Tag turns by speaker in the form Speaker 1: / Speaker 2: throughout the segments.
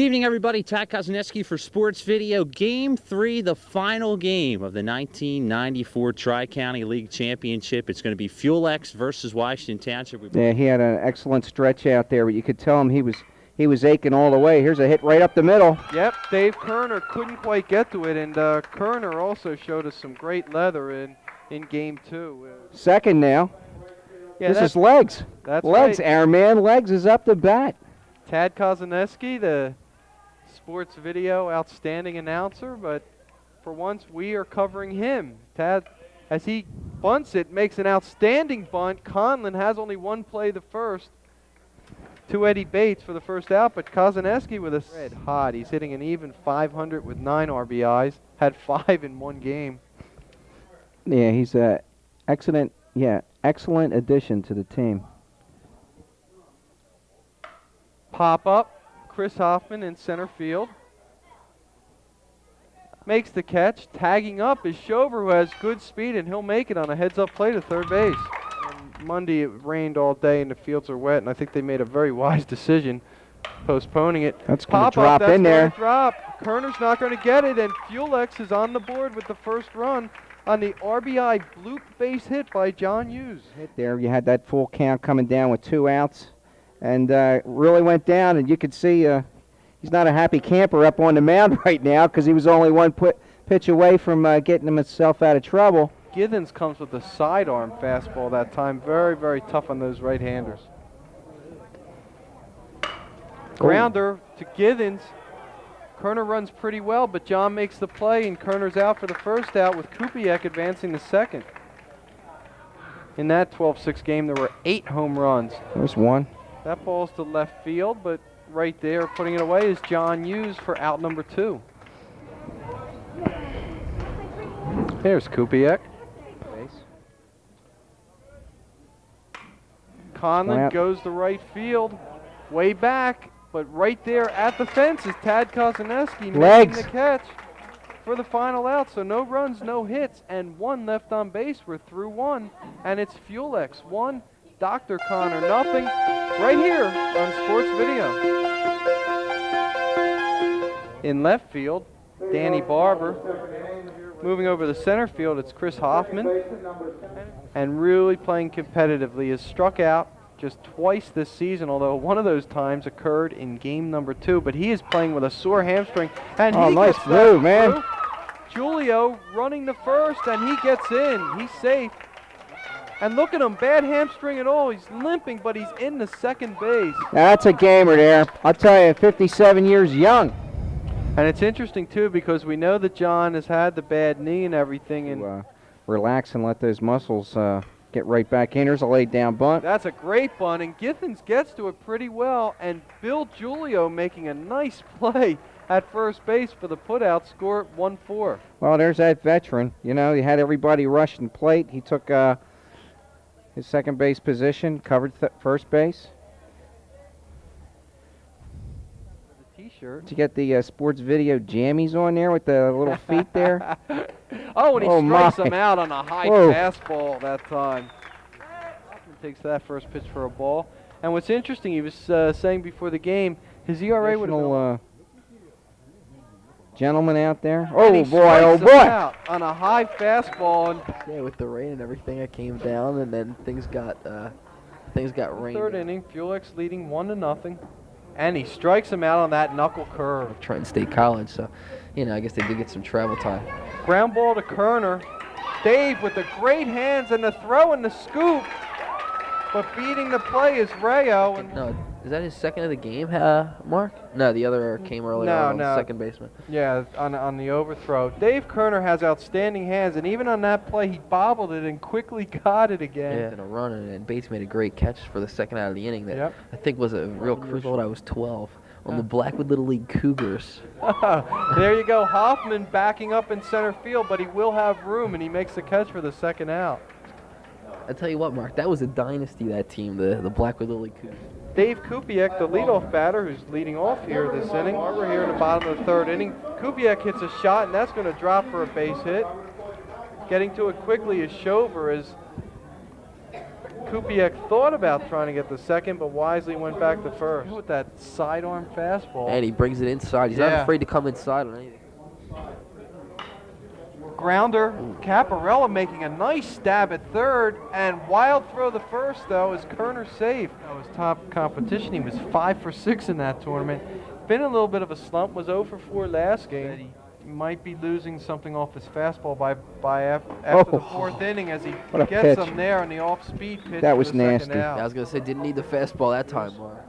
Speaker 1: Good evening, everybody. Tad Kozneski for Sports Video. Game 3, the final game of the 1994 Tri-County League Championship. It's going to be Fuelex versus Washington Township.
Speaker 2: Yeah, he had an excellent stretch out there, but you could tell him he was aching all the way. Here's a hit right up the middle.
Speaker 3: Yep, Dave Kerner couldn't quite get to it, and Kerner also showed us some great leather in Game 2.
Speaker 2: Second now.
Speaker 3: Yeah,
Speaker 2: this is Legs.
Speaker 3: That's
Speaker 2: Legs,
Speaker 3: right.
Speaker 2: our man Legs is up to bat.
Speaker 3: Tad Kozneski, the Sports Video outstanding announcer, but for once we are covering him. Tad, as he bunts it, makes an outstanding bunt. Conlon has only one play the first to Eddie Bates for the first out, but Kozneski with a red hot. He's hitting an even 500 with 9 RBIs, had 5 in one game.
Speaker 2: Yeah, he's a excellent addition to the team.
Speaker 3: Pop up. Chris Hoffman in center field. Makes the catch. Tagging up is Shover, who has good speed, and he'll make it on a heads-up play to third base. And Monday it rained all day and the fields are wet, and I think they made a very wise decision postponing it.
Speaker 2: That's going to drop in there.
Speaker 3: Drop. Kerner's not going to get it, and Fuelex is on the board with the first run on the RBI bloop base hit by John Hughes.
Speaker 2: Hit there. You had that full count coming down with 2 outs. And really went down, and you could see he's not a happy camper up on the mound right now because he was only one pitch away from getting himself out of trouble.
Speaker 3: Githens comes with a sidearm fastball that time. Very, very tough on those right-handers. Grounder to Githens. Kerner runs pretty well, but John makes the play, and Kerner's out for the first out with Kupiec advancing the second. In that 12-6 game, there were 8 home runs.
Speaker 2: There's one.
Speaker 3: That ball's to left field, but right there putting it away is John Hughes for out number 2. There's Kupiec. Conlon goes to right field, way back, but right there at the fence is Tad Kozneski making the catch for the final out. So no runs, no hits, and 1 left on base. We're through 1, and it's Fuelex 1, Dr. Connor nothing. Right here on Sports Video. In left field, Danny Barber. Moving over to center field, it's Chris Hoffman. And really playing competitively. Has struck out just twice this season, although one of those times occurred in game number 2. But he is playing with a sore hamstring. And he
Speaker 2: nice
Speaker 3: gets
Speaker 2: move, man.
Speaker 3: Through. Julio running the first, and he gets in. He's safe. And look at him, bad hamstring at all. He's limping, but he's in the second base.
Speaker 2: That's a gamer there. I'll tell you, 57 years young.
Speaker 3: And it's interesting, too, because we know that John has had the bad knee and everything. And
Speaker 2: relax and let those muscles get right back in. Here's a laid down bunt.
Speaker 3: That's a great bunt, and Githens gets to it pretty well. And Bill Julio making a nice play at first base for the putout, score 1-4.
Speaker 2: Well, there's that veteran. You know, he had everybody rushing plate. He took his second base position, covered first base.
Speaker 3: The T-shirt.
Speaker 2: Did you get the Sports Video jammies on there with the little feet there?
Speaker 3: Oh, and he strikes him out on a high fastball that time. Hoffman takes that first pitch for a ball. And what's interesting, he was saying before the game, his ERA would have been
Speaker 2: gentleman out there.
Speaker 3: Oh boy! Out on a high fastball. And
Speaker 4: yeah, with the rain and everything, it came down, and then things got rained.
Speaker 3: Third inning, Fuelex leading 1-0, and he strikes him out on that knuckle curve.
Speaker 4: Trenton State College, so I guess they did get some travel time.
Speaker 3: Ground ball to Kerner. Dave with the great hands and the throw and the scoop, but beating the play is Rayo. And
Speaker 4: no, is that his second of the game, Mark? No, the other came earlier on the second baseman.
Speaker 3: Yeah, on the overthrow. Dave Kerner has outstanding hands, and even on that play, he bobbled it and quickly got it again.
Speaker 4: Yeah, in a run, and Bates made a great catch for the second out of the inning that I think was a real crucial. I was 12 on the Blackwood Little League Cougars.
Speaker 3: There you go. Hoffman backing up in center field, but he will have room, and he makes the catch for the second out.
Speaker 4: I tell you what, Mark, that was a dynasty, that team, the Blackwood Little League Cougars.
Speaker 3: Dave Kupiec, the leadoff batter, who's leading off here this inning. We're here in the bottom of the third inning. Kupiec hits a shot, and that's going to drop for a base hit. Getting to it quickly is Shover as Kupiec thought about trying to get the second, but wisely went back to first. With that sidearm fastball.
Speaker 4: And he brings it inside. He's not afraid to come inside on anything.
Speaker 3: Grounder, Caparella making a nice stab at third, and wild throw the first, though, is Kerner safe. That was top competition. He was 5 for 6 in that tournament. Been a little bit of a slump, was 0 for 4 last game. He might be losing something off his fastball after the fourth inning as he gets them there on the off-speed pitch.
Speaker 2: That was nasty.
Speaker 4: Yeah, I was going to say, didn't need the fastball that time, Mark.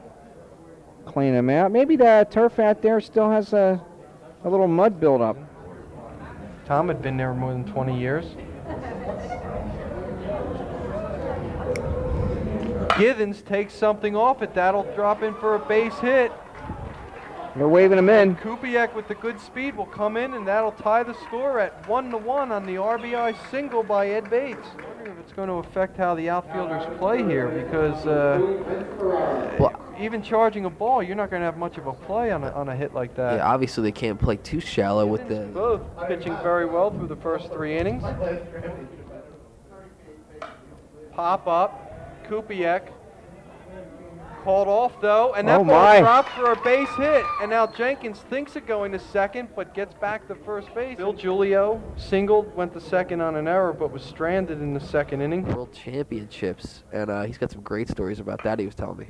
Speaker 2: Clean him out. Maybe the turf out there still has a little mud buildup.
Speaker 3: Tom had been there more than 20 years. Githens takes something off it. That'll drop in for a base hit.
Speaker 2: They're waving him in.
Speaker 3: Kupiec with the good speed will come in, and that'll tie the score at 1-1 on the RBI single by Ed Bates. I'm wondering if it's going to affect how the outfielders play here, because even charging a ball, you're not going to have much of a play on a hit like that.
Speaker 4: Yeah, obviously they can't play too shallow with the...
Speaker 3: Both pitching very well through the first 3 innings. Pop up, Kupiec. Called off, though, and that ball dropped for a base hit. And now Jenkins thinks of going to second, but gets back to first base. Bill Giulio singled, went to second on an error, but was stranded in the second inning.
Speaker 4: World Championships, and he's got some great stories about that, he was telling me.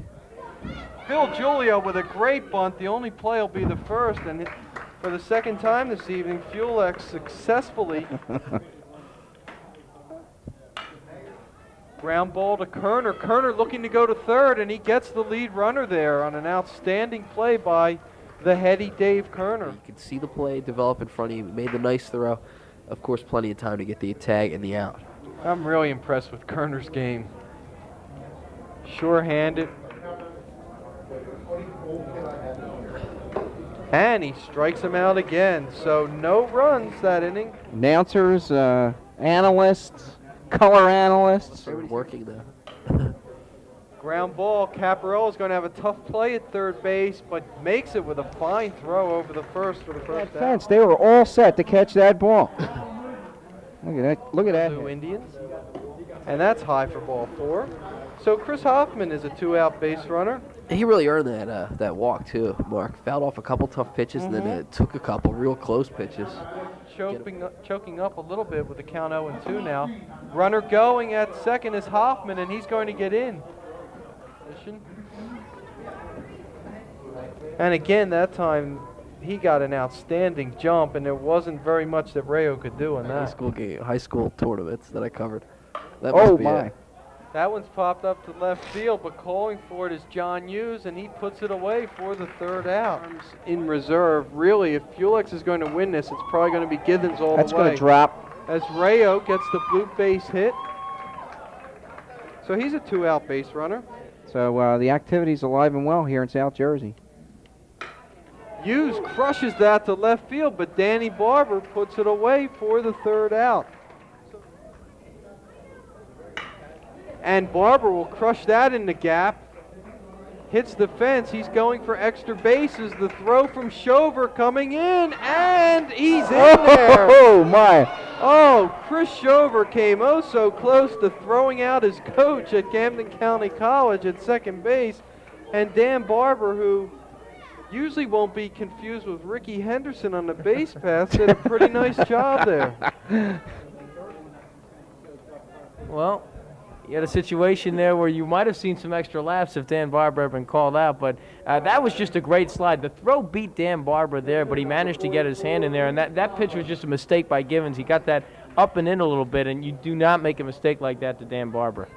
Speaker 3: Bill Giulio with a great bunt. The only play will be the first, and for the second time this evening, Fuelex successfully ground ball to Kerner. Kerner looking to go to third, and he gets the lead runner there on an outstanding play by the heady Dave Kerner.
Speaker 4: You can see the play develop in front of you. He made the nice throw. Of course, plenty of time to get the tag and the out.
Speaker 3: I'm really impressed with Kerner's game. Sure-handed. And he strikes him out again. So no runs that inning.
Speaker 2: Announcers, analysts, color analysts.
Speaker 4: They're working there.
Speaker 3: Ground ball. Caparella is going to have a tough play at third base, but makes it with a fine throw over the first for the first down.
Speaker 2: They were all set to catch that ball. Look at that. Look at that.
Speaker 3: Blue Indians. And that's high for ball 4. So Chris Hoffman is a 2-out base runner.
Speaker 4: He really earned that walk, too, Mark. Fouled off a couple tough pitches, and then took a couple real close pitches.
Speaker 3: Choking up a little bit with the count 0-2 now. Runner going at second is Hoffman, and he's going to get in. And again, that time he got an outstanding jump, and there wasn't very much that Rayo could do on that.
Speaker 4: High school tournaments that I covered. That
Speaker 2: Oh
Speaker 4: must be
Speaker 2: my!
Speaker 4: it.
Speaker 3: That one's popped up to left field, but calling for it is John Hughes, and he puts it away for the third out. In reserve, really, if Fuelex is going to win this, it's probably going to be Githens all
Speaker 2: That's
Speaker 3: the way.
Speaker 2: going to drop.
Speaker 3: As Rayo gets the blue base hit. So he's a 2-out base runner.
Speaker 2: So the activity's alive and well here in South Jersey.
Speaker 3: Hughes crushes that to left field, but Danny Barber puts it away for the third out. And Barber will crush that in the gap. Hits the fence. He's going for extra bases. The throw from Shover coming in, and he's in there.
Speaker 2: Oh my!
Speaker 3: Oh, Chris Shover came oh so close to throwing out his coach at Camden County College at second base. And Dan Barber, who usually won't be confused with Ricky Henderson on the base pass, did a pretty nice job there.
Speaker 5: Well, you had a situation there where you might have seen some extra laughs if Dan Barber had been called out, but that was just a great slide. The throw beat Dan Barber there, but he managed to get his hand in there, and that pitch was just a mistake by Givens. He got that up and in a little bit, and you do not make a mistake like that to Dan Barber.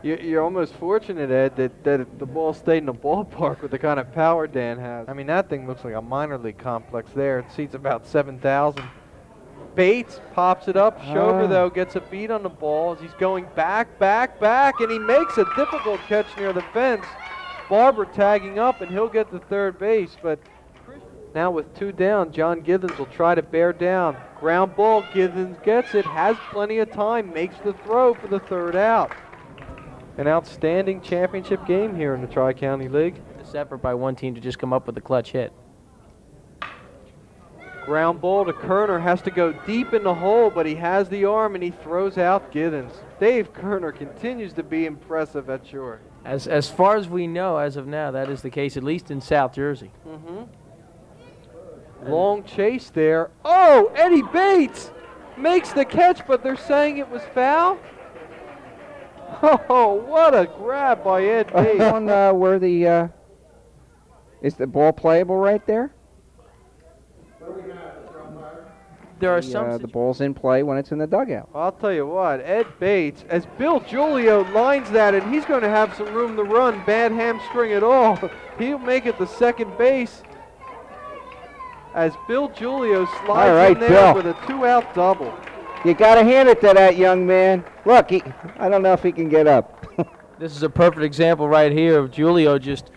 Speaker 3: You're almost fortunate, Ed, that the ball stayed in the ballpark with the kind of power Dan has. I mean, that thing looks like a minor league complex there. It seats about 7,000. Bates pops it up. Shover, though, gets a beat on the ball as he's going back, and he makes a difficult catch near the fence. Barber tagging up, and he'll get to third base. But now with 2 down, John Githens will try to bear down. Ground ball, Githens gets it, has plenty of time, makes the throw for the third out. An outstanding championship game here in the Tri-County League.
Speaker 5: This effort by one team to just come up with a clutch hit.
Speaker 3: Ground ball to Kerner, has to go deep in the hole, but he has the arm and he throws out Givens. Dave Kerner continues to be impressive at short.
Speaker 5: As far as we know, as of now, that is the case, at least in South Jersey.
Speaker 3: Long chase there. Oh, Eddie Bates makes the catch, but they're saying it was foul? Oh, what a grab by Ed Bates.
Speaker 2: On where the is the ball playable right there?
Speaker 5: There are some
Speaker 2: The ball's in play when it's in the dugout.
Speaker 3: I'll tell you what, Ed Bates, as Bill Giulio lines that, and he's going to have some room to run, bad hamstring at all. He'll make it to second base as Bill Giulio slides in there with a 2-out double.
Speaker 2: You got to hand it to that young man. Look, I don't know if he can get up.
Speaker 5: This is a perfect example right here of Giulio just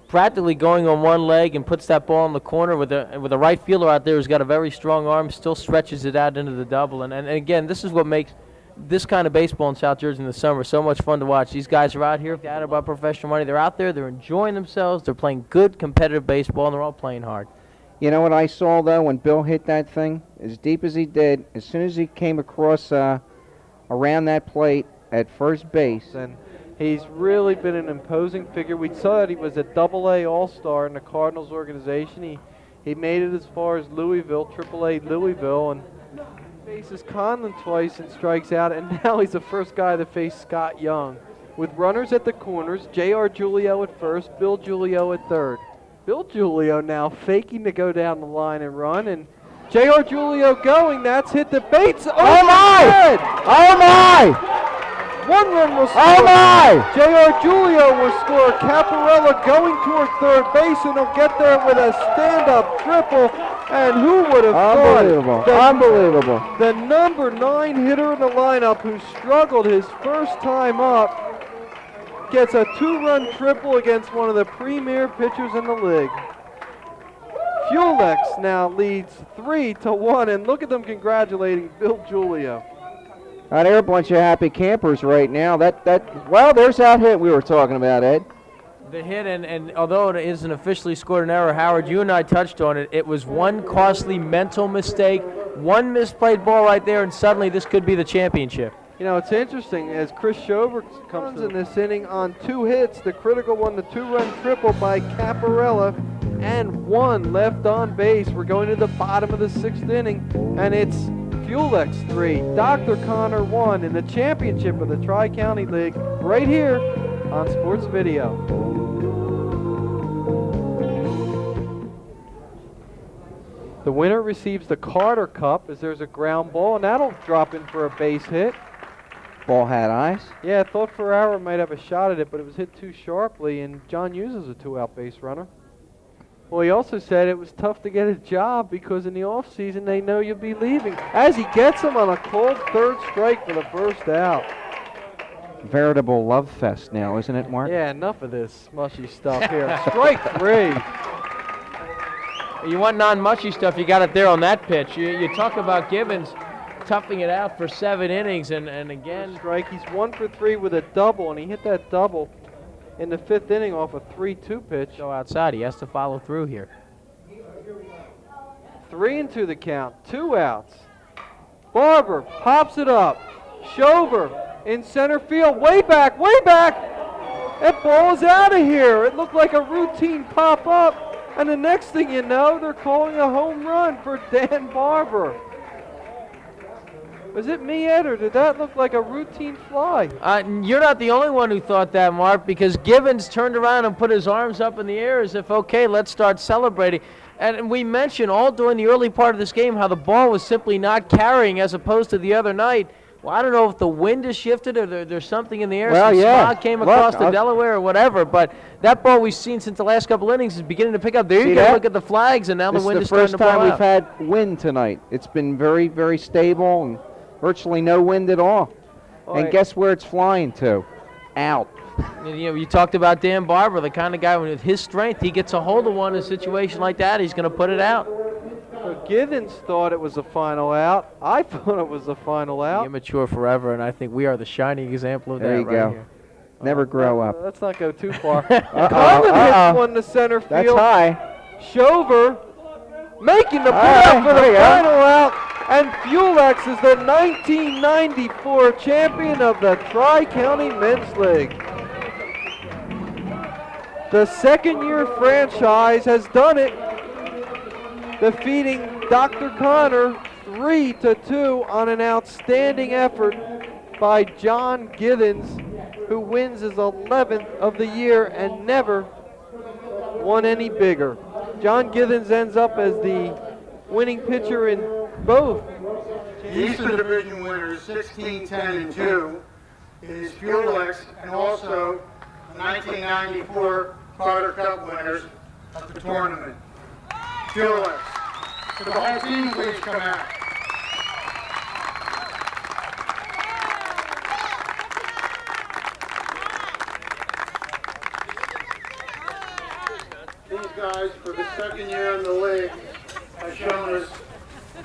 Speaker 5: practically going on one leg and puts that ball in the corner with a right fielder out there who's got a very strong arm, still stretches it out into the double. And again, this is what makes this kind of baseball in South Jersey in the summer so much fun to watch. These guys are out here, forget about professional money. They're out there, they're enjoying themselves, they're playing good competitive baseball, and they're all playing hard.
Speaker 2: You know what I saw, though, when Bill hit that thing? As deep as he did, as soon as he came across around that plate at first base.
Speaker 3: And he's really been an imposing figure. We saw that he was a Double-A All-Star in the Cardinals organization. He made it as far as Louisville, Triple-A Louisville, and faces Conlon twice and strikes out, and now he's the first guy to face Scott Young. With runners at the corners, J.R. Giulio at first, Bill Giulio at third. Bill Giulio now faking to go down the line and run, and J.R. Giulio going, that's hit to Bates. Oh my!
Speaker 2: Oh my!
Speaker 3: One run will score.
Speaker 2: Oh my!
Speaker 3: J.R. Giulio will score. Caparella going toward third base, and he'll get there with a stand-up triple. And who would have
Speaker 2: Unbelievable.
Speaker 3: thought?
Speaker 2: Unbelievable.
Speaker 3: The number 9 hitter in the lineup who struggled his first time up gets a 2-run triple against one of the premier pitchers in the league. Fuelex now leads 3-1, and look at them congratulating Bill Giulio.
Speaker 2: They're a bunch of happy campers right now. Well, there's that hit we were talking about, Ed.
Speaker 5: The hit, and although it isn't officially scored an error, Howard, you and I touched on it. It was one costly mental mistake, one misplayed ball right there, and suddenly this could be the championship.
Speaker 3: You know, it's interesting, as Chris Schover comes in this inning on 2 hits, the critical one, the 2-run triple by Caparella, and 1 left on base. We're going to the bottom of the 6th inning, and it's Fuelex 3, Dr. Connor 1 in the championship of the Tri-County League right here on Sports Video. The winner receives the Carter Cup as there's a ground ball, and that'll drop in for a base hit.
Speaker 2: Ball had eyes.
Speaker 3: Yeah, I thought Ferrara might have a shot at it, but it was hit too sharply, and John Hughes is a 2-out base runner. Well, he also said it was tough to get a job because in the offseason they know you'll be leaving. As he gets him on a cold third strike for the first out.
Speaker 2: Veritable love fest now, isn't it, Mark?
Speaker 3: Yeah, enough of this mushy stuff here. Strike 3.
Speaker 5: You want non-mushy stuff, you got it there on that pitch. You talk about Givens toughing it out for 7 innings, and again...
Speaker 3: Strike, he's 1 for 3 with a double, and he hit that double in the 5th inning off a 3-2 pitch.
Speaker 5: Go outside, he has to follow through here.
Speaker 3: 3-2 the count, 2 outs. Barber pops it up. Schover in center field, way back, way back. That ball is out of here. It looked like a routine pop-up. And the next thing you know, they're calling a home run for Dan Barber. Was it me, Ed, or did that look like a routine fly?
Speaker 5: You're not the only one who thought that, Mark, because Givens turned around and put his arms up in the air as if, okay, let's start celebrating. And we mentioned all during the early part of this game how the ball was simply not carrying as opposed to the other night. Well, I don't know if the wind has shifted or there's something in the air.
Speaker 2: Well,
Speaker 5: some
Speaker 2: yeah.
Speaker 5: smog came across the Delaware or whatever, but that ball we've seen since the last couple innings is beginning to pick up. There you go, look at the flags, and now the wind is starting to blow out.
Speaker 2: This is the first time we've had wind tonight. It's been very, very stable and virtually no wind at all. And guess where it's flying to? Out.
Speaker 5: And, you know, you talked about Dan Barber, the kind of guy with his strength, he gets a hold of one in a situation like that, he's going to put it out.
Speaker 3: Well, Givens thought it was a final out. I thought it was a final out.
Speaker 5: Immature forever, and I think we are the shining example of
Speaker 2: there
Speaker 5: that
Speaker 2: you
Speaker 5: right
Speaker 2: go.
Speaker 5: here.
Speaker 2: Never grow up.
Speaker 3: Let's not go too far. Conlon hits one to center field.
Speaker 2: That's high.
Speaker 3: Schover making the put out for the final out. And Fuelex is the 1994 champion of the Tri-County Men's League. The second-year franchise has done it, defeating Dr. Connor 3-2 on an outstanding effort by John Githens, who wins his 11th of the year and never won any bigger. John Githens ends up as the winning pitcher in both.
Speaker 6: The Eastern Division winners, 16, 10, and 2, is Fuelex, and also the 1994 Carter Cup winners of the tournament. Fuelex. So the whole team, please come out. These guys, for the second year in the league, have shown us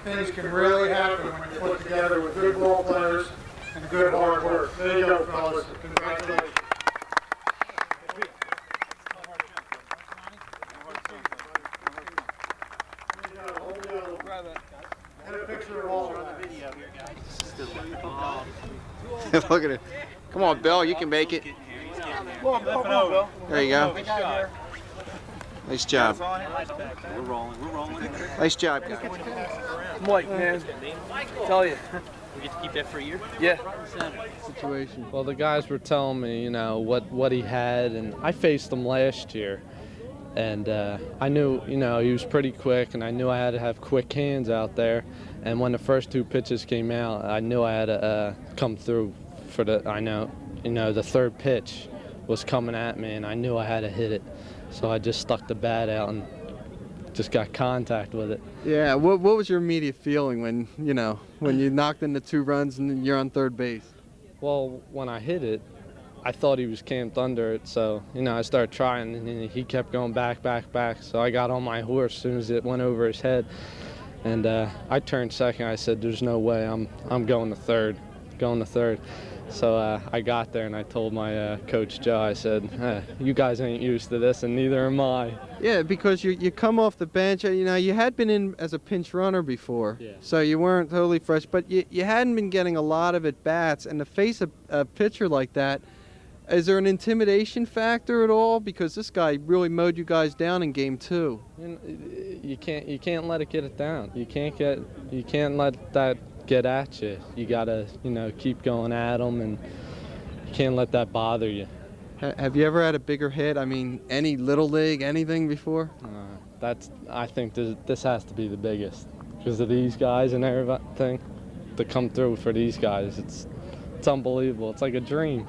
Speaker 6: things can really happen when you put together with good ball players and good hard work. There you go, fellas. Congratulations. Get a picture of all on the video here, guys.
Speaker 7: Look at it. Come on, Bill. You can make it.
Speaker 6: Come on, Bill.
Speaker 7: There you go. Nice job.
Speaker 8: We're rolling.
Speaker 7: Nice job, guys.
Speaker 8: Mike, man. Tell you. We get to keep that for a year? Yeah.
Speaker 9: Situation. Well, the guys were telling me, you know, what he had, and I faced him last year, and I knew, you know, he was pretty quick, and I knew I had to have quick hands out there. And when the first two pitches came out, I knew I had to come through for the third pitch was coming at me, and I knew I had to hit it. So I just stuck the bat out and just got contact with it.
Speaker 10: Yeah, what was your immediate feeling when you knocked in the 2 runs and you're on third base?
Speaker 9: Well, when I hit it, I thought he was camped under it, so, I started trying, and he kept going back. So I got on my horse as soon as it went over his head, and I turned second. I said, there's no way, I'm going to third. So I got there and I told my coach Joe, I said, you guys ain't used to this and neither am I.
Speaker 10: Yeah, because you come off the bench, you had been in as a pinch runner before,
Speaker 9: yeah.
Speaker 10: So you weren't totally fresh, but you hadn't been getting a lot of at-bats, and to face a pitcher like that, is there an intimidation factor at all? Because this guy really mowed you guys down in game 2.
Speaker 9: You can't let it get it down. You can't let that get at you. You gotta, keep going at them, and you can't let that bother you.
Speaker 10: Have you ever had a bigger hit? I mean, any little league, anything before?
Speaker 9: I think this has to be the biggest because of these guys and everything. To come through for these guys, it's unbelievable. It's like a dream.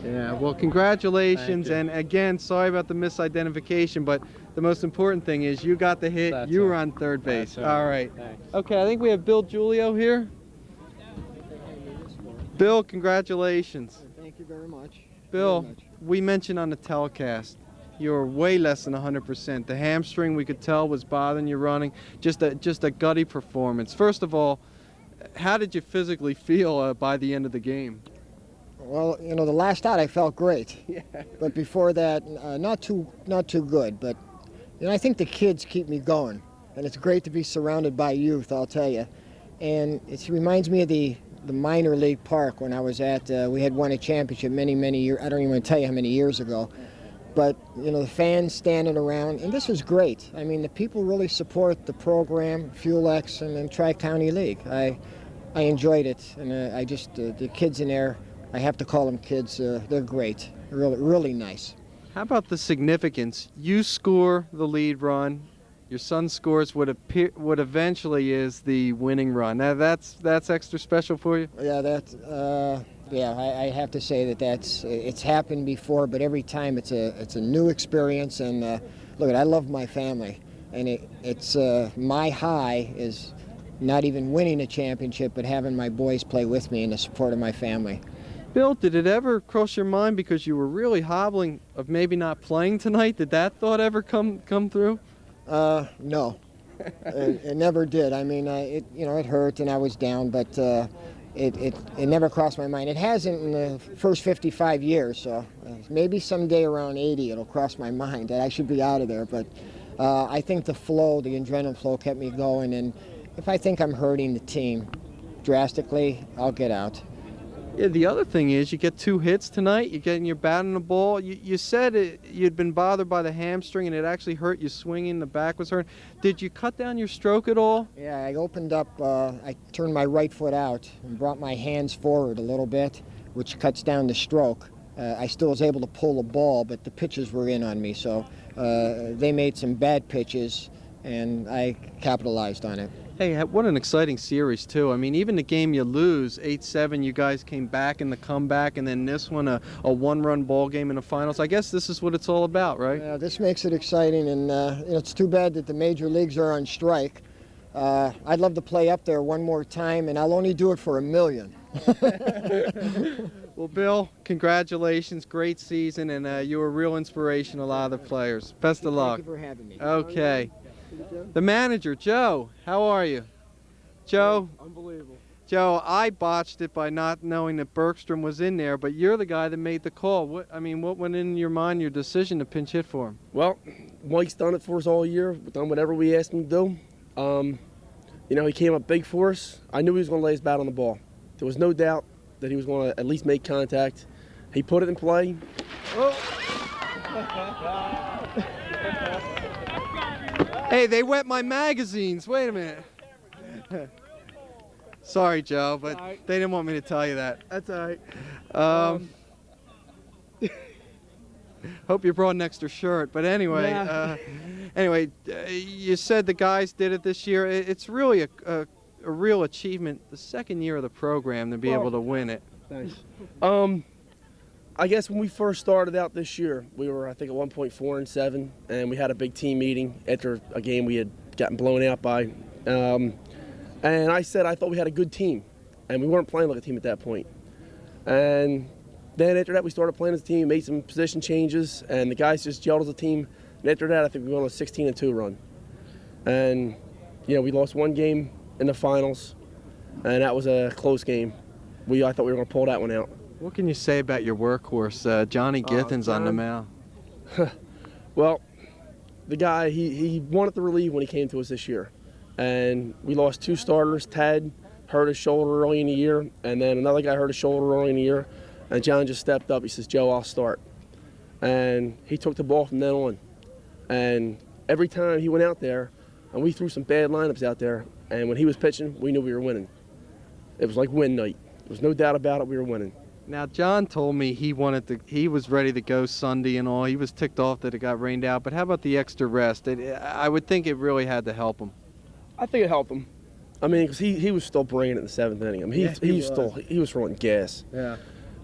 Speaker 10: Yeah. Well, congratulations, and again, sorry about the misidentification, but the most important thing is you got the hit.
Speaker 9: That's
Speaker 10: you were
Speaker 9: right.
Speaker 10: on third base.
Speaker 9: That's right.
Speaker 10: All right.
Speaker 9: Thanks.
Speaker 10: Okay, I think we have Bill Giulio here. Bill, congratulations.
Speaker 11: Thank you very much.
Speaker 10: Bill, we mentioned on the telecast you were way less than 100%. The hamstring, we could tell, was bothering you running. Just a gutty performance. First of all, how did you physically feel by the end of the game?
Speaker 11: Well, the last out I felt great.
Speaker 10: Yeah.
Speaker 11: But before that, not too good. But I think the kids keep me going, and it's great to be surrounded by youth, I'll tell you. And it reminds me of the minor league park when I was at. We had won a championship many years. I don't even want to tell you how many years ago. But the fans standing around, and this was great. I mean, the people really support the program, Fuelex, and then Tri-County League. I enjoyed it, and the kids in there. I have to call them kids. They're great. Really nice.
Speaker 10: How about the significance? You score the lead run. Your son scores what eventually is the winning run. Now that's extra special for you.
Speaker 11: Yeah, I have to say it's happened before, but every time it's a new experience. And look, I love my family, and it's my high is not even winning a championship, but having my boys play with me and the support of my family.
Speaker 10: Bill, did it ever cross your mind, because you were really hobbling, of maybe not playing tonight? Did that thought ever come through?
Speaker 11: No, it never did. I mean, it hurt and I was down, but it never crossed my mind. It hasn't in the first 55 years, so maybe someday around 80 it'll cross my mind that I should be out of there. But I think the flow, the adrenaline flow, kept me going. And if I think I'm hurting the team drastically, I'll get out.
Speaker 10: Yeah, the other thing is you get 2 hits tonight. You're getting your bat on the ball. You said you'd been bothered by the hamstring and it actually hurt you swinging. The back was hurt. Did you cut down your stroke at all?
Speaker 11: Yeah, I opened up, I turned my right foot out and brought my hands forward a little bit, which cuts down the stroke. I still was able to pull the ball, but the pitches were in on me. So they made some bad pitches, and I capitalized on it.
Speaker 10: Hey, what an exciting series, too. I mean, even the game you lose, 8-7, you guys came back in the comeback, and then this one, a one-run ball game in the finals. I guess this is what it's all about, right?
Speaker 11: Yeah, this makes it exciting, and it's too bad that the major leagues are on strike. I'd love to play up there one more time, and I'll only do it for $1 million.
Speaker 10: Well, Bill, congratulations. Great season, and you were a real inspiration to a lot of the players. Best of luck.
Speaker 11: Thank you for having me.
Speaker 10: Okay. The manager, Joe, how are you? Joe?
Speaker 12: Unbelievable.
Speaker 10: Joe, I botched it by not knowing that Bergstrom was in there, but you're the guy that made the call. What went in your mind, your decision to pinch hit for him?
Speaker 12: Well, Mike's done it for us all year. We've done whatever we asked him to do. He came up big for us. I knew he was going to lay his bat on the ball. There was no doubt that he was going to at least make contact. He put it in play.
Speaker 10: Oh. Hey, they wet my magazines. Wait a minute. Sorry, Joe, but they didn't want me to tell you that.
Speaker 12: That's all right.
Speaker 10: Hope you brought an extra shirt. But anyway, you said the guys did it this year. It's really a real achievement, the second year of the program, to be able to win it.
Speaker 12: Thanks. I guess when we first started out this year, we were, I think, at 1.4-7, and we had a big team meeting after a game we had gotten blown out by. And I said I thought we had a good team, and we weren't playing like a team at that point. And then after that, we started playing as a team, made some position changes, and the guys just gelled as a team. And after that, I think we went on a 16-2 run. And, we lost one game in the finals, and that was a close game. I thought we were going to pull that one out.
Speaker 10: What can you say about your workhorse, Johnny Githens, on the mound?
Speaker 12: Well, the guy, he wanted to relieve when he came to us this year. And we lost 2 starters. Ted hurt his shoulder early in the year, and then another guy hurt his shoulder early in the year. And John just stepped up. He says, Joe, I'll start. And he took the ball from then on. And every time he went out there, and we threw some bad lineups out there, and when he was pitching, we knew we were winning. It was like win night. There was no doubt about it, we were winning.
Speaker 10: Now, John told me he was ready to go Sunday and all. He was ticked off that it got rained out. But how about the extra rest? I would think it really had to help him.
Speaker 12: I think it helped him. I mean, because he was still bringing it in the 7th inning. I mean, he was throwing gas.
Speaker 10: Yeah.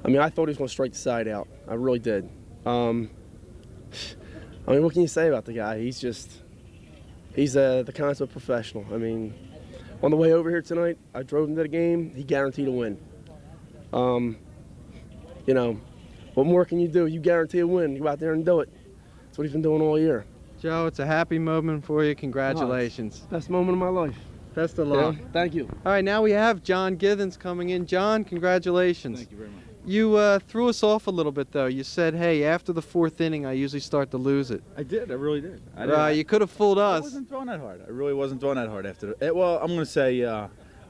Speaker 12: I mean, I thought he was going to strike the side out. I really did. I mean, what can you say about the guy? He's the consummate professional. I mean, on the way over here tonight, I drove him to the game. He guaranteed a win. What more can you do? You guarantee a win. You go out there and do it. That's what he's been doing all year.
Speaker 10: Joe, it's a happy moment for you. Congratulations.
Speaker 12: Best moment of my life.
Speaker 10: Best of luck.
Speaker 12: Yeah, thank you.
Speaker 10: All right, now we have John Githens coming in. John, congratulations.
Speaker 13: Thank you very much.
Speaker 10: You threw us off a little bit, though. You said, hey, after the 4th inning, I usually start to lose it.
Speaker 13: I did. I really did.
Speaker 10: You could have fooled us.
Speaker 13: I wasn't throwing that hard. I really wasn't throwing that hard after I'm going to say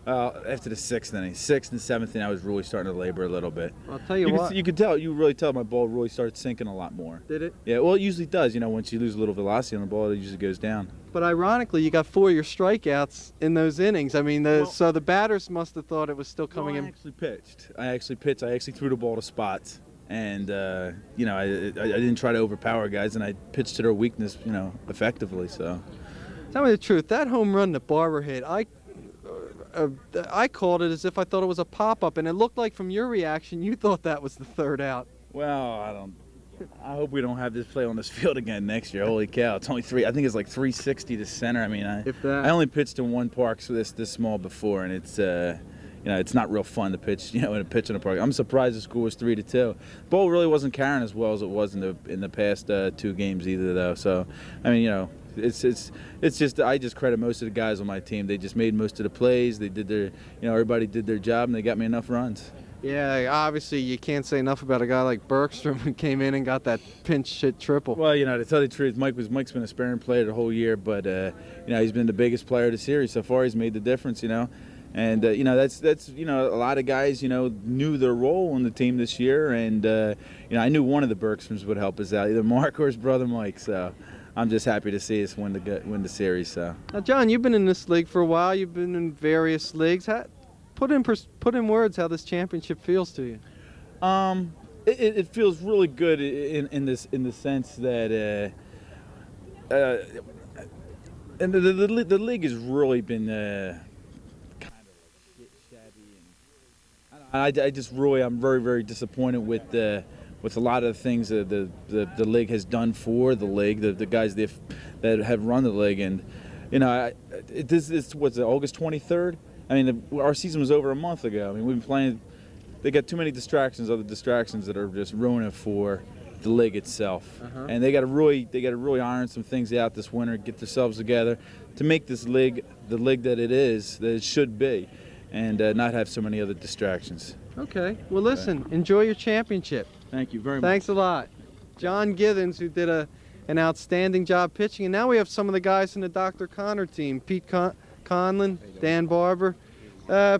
Speaker 13: after the 6th inning. 6th and 7th inning, I was really starting to labor a little bit.
Speaker 10: I'll tell you what.
Speaker 13: You could tell. You really tell my ball really started sinking a lot more.
Speaker 10: Did it?
Speaker 13: Yeah, well, it usually does. Once you lose a little velocity on the ball, it usually goes down.
Speaker 10: But ironically, you got 4 of your strikeouts in those innings. I mean, so the batters must have thought it was still coming in.
Speaker 13: I actually pitched. I actually threw the ball to spots. And, I didn't try to overpower guys, and I pitched to their weakness, effectively. So,
Speaker 10: tell me the truth. That home run that Barber hit, I called it as if I thought it was a pop-up, and it looked like from your reaction you thought that was the 3rd out.
Speaker 13: Well, I hope we don't have this play on this field again next year. Holy cow! It's only I think it's like 360 to center. I mean, I only pitched in one park this small before, and it's it's not real fun to pitch. In a pitch in a park. I'm surprised the score was 3-2. Ball really wasn't carrying as well as it was in the past 2 games either, though. So, I mean, it's just I just credit most of the guys on my team. They just made most of the plays. They did their everybody did their job, and they got me enough runs.
Speaker 10: Yeah, obviously you can't say enough about a guy like Bergstrom who came in and got that pinch hit triple.
Speaker 13: Well, to tell you the truth, Mike's been a sparing player the whole year, but he's been the biggest player of the series so far. He's made the difference, and that's a lot of guys knew their role on the team this year, and I knew one of the Bergstroms would help us out, either Mark or his brother Mike. So I'm just happy to see us win the series. So
Speaker 10: now, John, you've been in this league for a while. You've been in various leagues. Put in words how this championship feels to you.
Speaker 13: It feels really good in the sense that and the league has really been kind of shabby, and I'm very, very disappointed with a lot of the things that the league has done for the league, the guys that have run the league, and this is August 23rd. I mean, our season was over a month ago. I mean, we've been playing. They got too many distractions, other distractions that are just ruining for the league itself. And they got to really iron some things out this winter, get themselves together to make this league the league that it should be, and not have so many other distractions.
Speaker 10: Okay. Well, listen. Enjoy your championship.
Speaker 13: Thank you very much.
Speaker 10: Thanks a lot, John Githens, who did an outstanding job pitching, and now we have some of the guys in the Dr. Connor team. Pete Conlon, Dan Barber.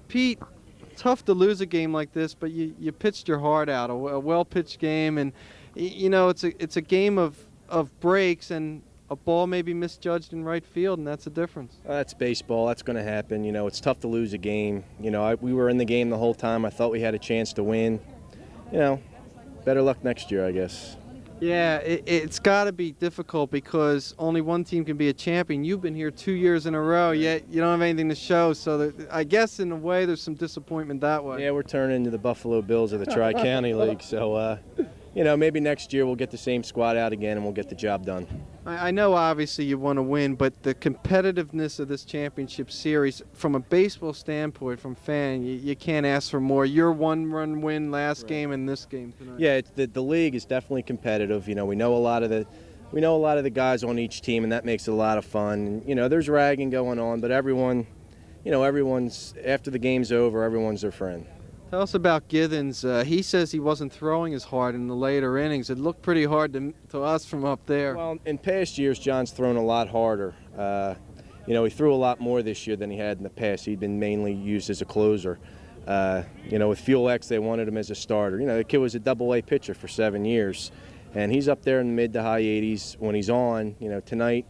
Speaker 10: Pete, tough to lose a game like this, but you pitched your heart out, a well-pitched game, and it's a game of breaks, and a ball may be misjudged in right field, and that's the difference.
Speaker 14: That's baseball. That's going to happen. It's tough to lose a game. We were in the game the whole time. I thought we had a chance to win. Better luck next year, I guess.
Speaker 10: Yeah, it's got to be difficult because only one team can be a champion. You've been here 2 years in a row, yet you don't have anything to show. So I guess in a way there's some disappointment that way.
Speaker 14: Yeah, we're turning into the Buffalo Bills of the Tri-County League. So, maybe next year we'll get the same squad out again and we'll get the job done.
Speaker 10: I know obviously you want to win, but the competitiveness of this championship series, from a baseball standpoint, from fan, you can't ask for more. Your one-run win last game and this game tonight.
Speaker 14: Yeah, the league is definitely competitive. We know a lot of the guys on each team, and that makes it a lot of fun. There's ragging going on, but everyone's after the game's over, everyone's their friend.
Speaker 10: Tell us about Githens. He says he wasn't throwing as hard in the later innings. It looked pretty hard to us from up there.
Speaker 14: Well, in past years, John's thrown a lot harder. He threw a lot more this year than he had in the past. He'd been mainly used as a closer. With Fuelex, they wanted him as a starter. The kid was a double-A pitcher for 7 years, and he's up there in the mid to high 80s when he's on. Tonight,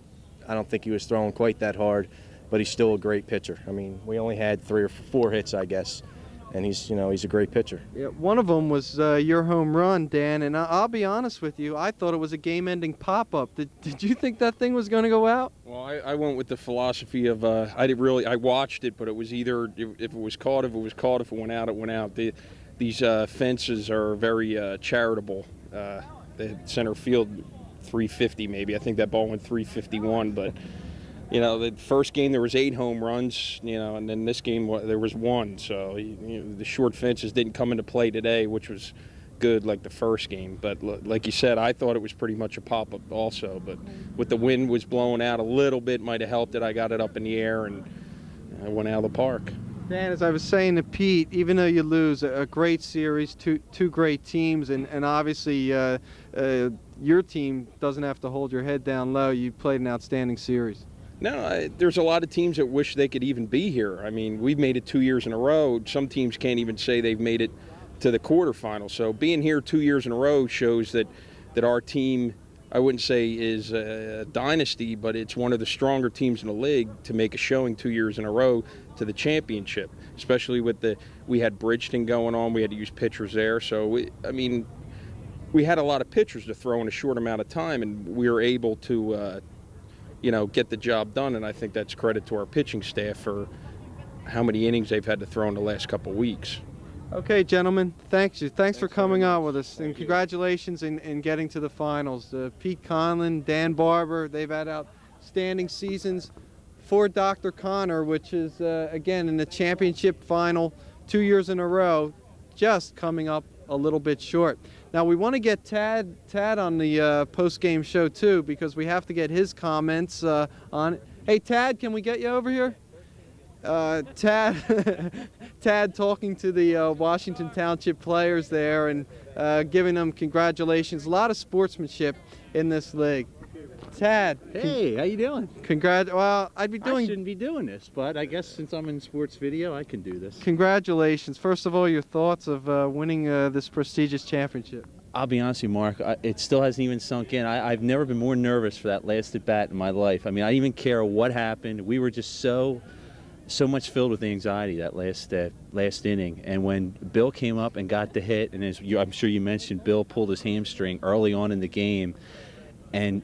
Speaker 14: I don't think he was throwing quite that hard, but he's still a great pitcher. I mean, we only had 3 or 4 hits, I guess. And he's a great pitcher.
Speaker 10: Yeah, one of them was your home run, Dan. And I'll be honest with you, I thought it was a game-ending pop-up. Did you think that thing was going to go out?
Speaker 15: Well, I went with the philosophy of I watched it, but it was either if it was caught, if it went out, it went out. These fences are very charitable. The center field 350 maybe. I think that ball went 351, but. The first game there was 8 home runs, and then this game there was 1. So the short fences didn't come into play today, which was good like the first game. But like you said, I thought it was pretty much a pop-up also. But with the wind was blowing out a little bit, might have helped it. I got it up in the air and I went out of the park.
Speaker 10: Dan, as I was saying to Pete, even though you lose, a great series, two great teams, and obviously your team doesn't have to hold your head down low. You played an outstanding series.
Speaker 15: No, there's a lot of teams that wish they could even be here. I mean, we've made it 2 years in a row. Some teams can't even say they've made it to the quarterfinals. So being here 2 years in a row shows that our team, I wouldn't say is a dynasty, but it's one of the stronger teams in the league to make a showing 2 years in a row to the championship, especially with we had Bridgeton going on. We had to use pitchers there. So, we had a lot of pitchers to throw in a short amount of time, and we were able to get the job done, and I think that's credit to our pitching staff for how many innings they've had to throw in the last couple of weeks.
Speaker 10: Okay, gentlemen, thanks for coming on with us, and congratulations in getting to the finals. Pete Conlon, Dan Barber, they've had outstanding seasons. For Dr. Connor, which is, again, in the championship final 2 years in a row, just coming up a little bit short. Now, we want to get Tad on the post-game show, too, because we have to get his comments on it. Hey, Tad, can we get you over here? Tad Tad talking to the Washington Township players there and giving them congratulations. A lot of sportsmanship in this league. Tad.
Speaker 1: Hey, how you doing?
Speaker 10: Well, I
Speaker 1: shouldn't be doing this, but I guess since I'm in sports video, I can do this.
Speaker 10: Congratulations. First of all, your thoughts of winning this prestigious championship.
Speaker 1: I'll be honest with you, Mark, it still hasn't even sunk in. I've never been more nervous for that last at bat in my life. I mean, I didn't even care what happened. We were just so much filled with anxiety that last inning. And when Bill came up and got the hit, and I'm sure you mentioned, Bill pulled his hamstring early on in the game, and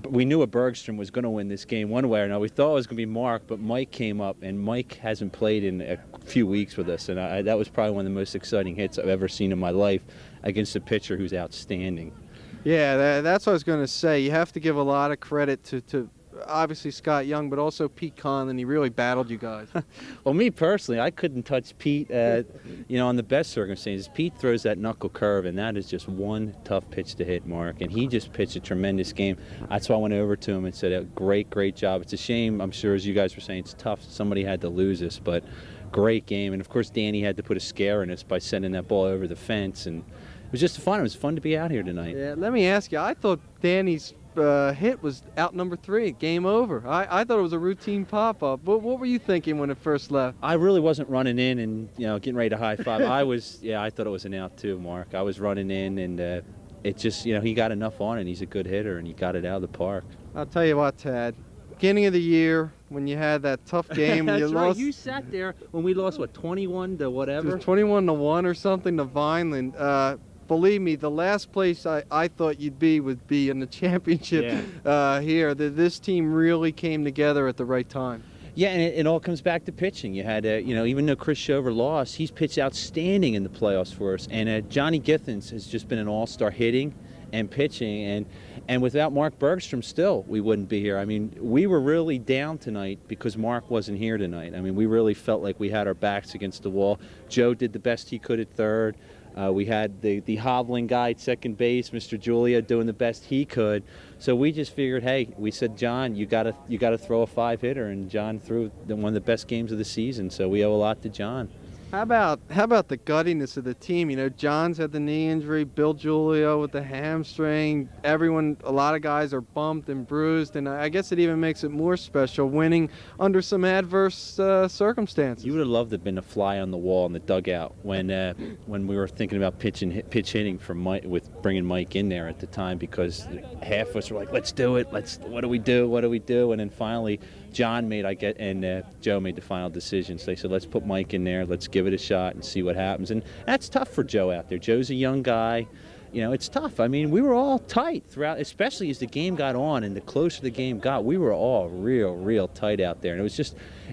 Speaker 1: we knew a Bergstrom was going to win this game one way or another. We thought it was going to be Mark, but Mike came up, and Mike hasn't played in a few weeks with us, and that was probably one of the most exciting hits I've ever seen in my life against a pitcher who's outstanding.
Speaker 10: Yeah, that's what I was going to say. You have to give a lot of credit to obviously Scott Young, but also Pete Conlon. He really battled you guys.
Speaker 1: Well, me personally, I couldn't touch Pete, on the best circumstances. Pete throws that knuckle curve, and that is just one tough pitch to hit, Mark. And he just pitched a tremendous game. That's why I went over to him and said, great job. It's a shame, I'm sure, as you guys were saying, it's tough. Somebody had to lose us, but great game. And, of course, Danny had to put a scare in us by sending that ball over the fence. And it was just fun. It was fun to be out here tonight.
Speaker 10: Yeah, let me ask you, I thought Danny's hit was out number 3, game over. I thought it was a routine pop-up. What were you thinking when it first left?
Speaker 1: I really wasn't running in and getting ready to high-five. I thought it was an out too, Mark. I was running in, and it just, he got enough on it. He's a good hitter, and he got it out of the park.
Speaker 10: I'll tell you what, Tad. Beginning of the year, when you had that tough game,
Speaker 1: That's
Speaker 10: you
Speaker 1: right.
Speaker 10: lost.
Speaker 1: You sat there when we lost, 21 to whatever?
Speaker 10: It was 21-1 or something to Vineland. Believe me, the last place I thought you'd be would be in the championship here. This team really came together at the right time.
Speaker 1: Yeah, and it all comes back to pitching. You had, even though Chris Shover lost, he's pitched outstanding in the playoffs for us. And Johnny Githens has just been an all-star hitting and pitching. And without Mark Bergstrom, still, we wouldn't be here. I mean, we were really down tonight because Mark wasn't here tonight. I mean, we really felt like we had our backs against the wall. Joe did the best he could at third. We had the hobbling guy at second base, Mr. Julia, doing the best he could. So we just figured, hey, we said, John, you gotta throw a 5-hitter, and John threw one of the best games of the season. So we owe a lot to John.
Speaker 10: How about the guttiness of the team? John's had the knee injury, Bill Julio with the hamstring. A lot of guys are bumped and bruised, and I guess it even makes it more special winning under some adverse circumstances.
Speaker 1: You would have loved to have been a fly on the wall in the dugout when we were thinking about pitch hitting for Mike, with bringing Mike in there at the time, because half of us were like, let's do it. What do we do? And then finally, John and Joe made the final decision. So they said, let's put Mike in there. Let's give it a shot and see what happens. And that's tough for Joe out there. Joe's a young guy. It's tough. I mean, we were all tight throughout, especially as the game got on and the closer the game got. We were all real tight out there. And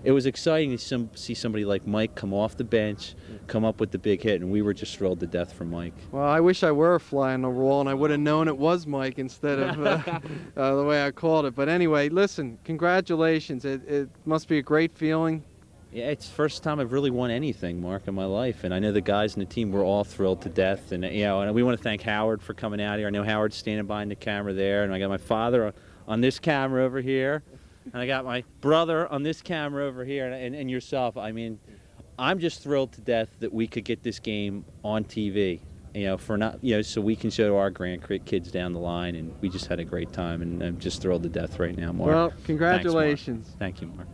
Speaker 1: it was exciting to see somebody like Mike come off the bench, come up with the big hit, and we were just thrilled to death for Mike.
Speaker 10: Well, I wish I were a fly on the wall and I would have known it was Mike instead of the way I called it. But anyway, listen, congratulations. It must be a great feeling.
Speaker 1: Yeah, it's the first time I've really won anything, Mark, in my life. And I know the guys in the team were all thrilled to death. And, and we want to thank Howard for coming out here. I know Howard's standing behind the camera there. And I got my father on this camera over here. And I got my brother on this camera over here. And yourself. I mean, I'm just thrilled to death that we could get this game on TV. So we can show our grandkids down the line. And we just had a great time. And I'm just thrilled to death right now, Mark.
Speaker 10: Well, congratulations.
Speaker 1: Thanks, Mark. Thank you, Mark.